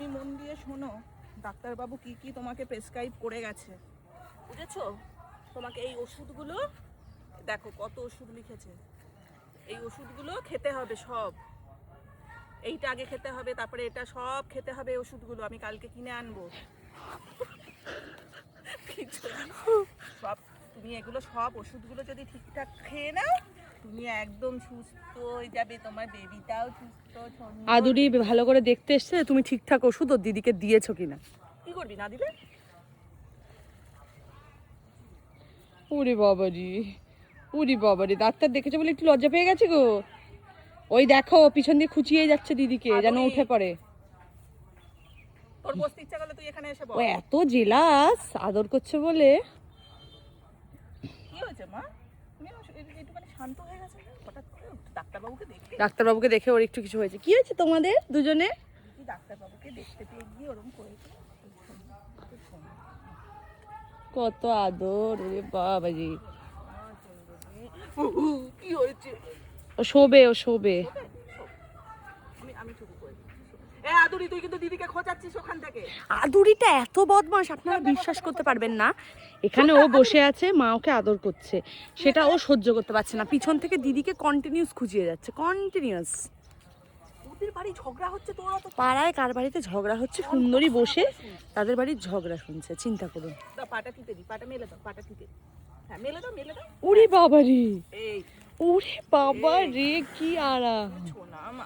তুমি মন দিয়ে শোনো ডাক্তারবাবু কি কি তোমাকে প্রেসক্রাইব করে গেছে, বুঝেছো? তোমাকে এই ওষুধগুলো, দেখো কত ওষুধ লিখেছে, এই ওষুধগুলো খেতে হবে সব। এইটা আগে খেতে হবে, তারপরে এটা সব খেতে হবে ওষুধগুলো। আমি কালকে কিনে আনবো সব। তুমি এগুলো সব ওষুধগুলো যদি ঠিকঠাক খেয়ে নাও, তুমি একদম সুস্থ হয়ে যাবে, তোমার বেবিটাও সুস্থ। আদুরি ভালো করে দেখতে এসছে তুমি ঠিকঠাক ওষুধ ওর দিদিকে দিয়েছো কিনা। কি করবি না দিলে? ওরে বাবারি, ওরে বাবারি, ডাক্তার দেখেছো বলে একটু লজ্জা পেয়ে গেছে গো। ওই দেখো পিছন দিয়ে খুঁচিয়ে যাচ্ছে দিদিকে যেন উঠে পড়ে। তোর বসতে ইচ্ছা করলে তুই এখানে এসে বল। ও এত জেলাস আদর করছে বলে। কি হয়েছে মা? তুমি একটুখানি শান্ত হয়ে গেছে হঠাৎ করে? ডাক্তারবাবুকে দেখে, ডাক্তারবাবুকে দেখে ওর একটু কিছু হয়েছে। কি হয়েছে তোমাদের দুজনে? ডাক্তারবাবুকে দেখতে পেয়ে গিয়ে ওরকম করেছে। কত আদর, ওরে বাবাজি। কি হয়েছে? ও শোবে, ও শোবে। আমি চুপ করে আদুরি, তুই কিন্তু দিদিকে খোঁজাচ্ছিস ওখান থেকে। আদুরিটা এত বদমাশ আপনারা বিশ্বাস করতে পারবেন না। এখানে ও বসে আছে, মা ওকে আদর করছে, সেটা ও সহ্য করতে পারছে না, পিছন থেকে দিদিকে কন্টিনিউস খুঁজিয়ে যাচ্ছে, কন্টিনিউস। ওদের বাড়ি ঝগড়া হচ্ছে, তোরা তো পাড়ায় কার বাড়িতে ঝগড়া হচ্ছে, সুন্দরী বসে তাদের বাড়ির ঝগড়া শুনছে, চিন্তা করুন। পাটা টিপে দি, পাটা মেলে দাও, পাটা টিপে। হ্যাঁ মেলে দাও, মেলে দাও। ওরে বাবা রে, এই ওরে বাবা রে, কি আরাম, ছোনা মা,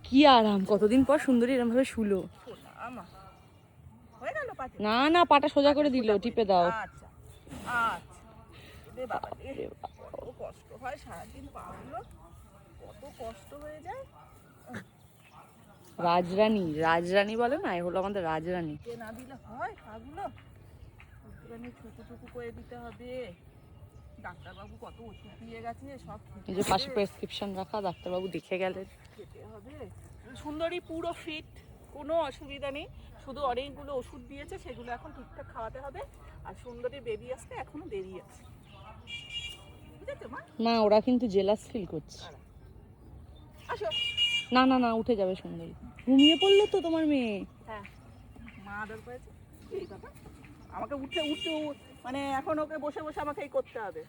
কি আরাম। কতদিন পর সুন্দরী এরকম ভাবে শুলো। ছোনা মা, হয়ে গেল পাটা? না না, পাটা সোজা করে দিল, টিপে দাও। আচ্ছা আচ্ছা। রে বাবা রে, কত কষ্ট হয় সারাদিন, পাগুলো কত কষ্ট হয়ে যায়। রাজরানী, রাজরানী বলে না, এ হলো আমাদের রাজরানী। না দিলে হয় পাগুলো, একটুখানি ছোটটুকু করে দিতে হবে। ডাক্তারবাবু কত ওষুধ দিয়ে গেছে, সব এই যে পাশে প্রেসক্রিপশন রাখা, ডাক্তারবাবু দেখে গেলেন। খেতে হবে। সুন্দরী পুরো ফিট, কোনো অসুবিধা নেই, শুধু অনেকগুলো ওষুধ দিয়েছে, সেগুলো এখন ঠিকঠাক খাওয়াতে হবে। আর সুন্দরী বেবি আসতে এখনো দেরি আছে, বুঝেছো মা? না ওরা কিন্তু জেলাস ফিল করছে। আসো। না না না, উঠে যাবে সুন্দরী। ঘুমিয়ে পড়লো তো তোমার মেয়ে। হ্যাঁ মা আদর করেছে। এই কথা আমাকে উঠতে উঠতে মানে এখন ওকে বসে বসে আমাকে এই করতে হবে।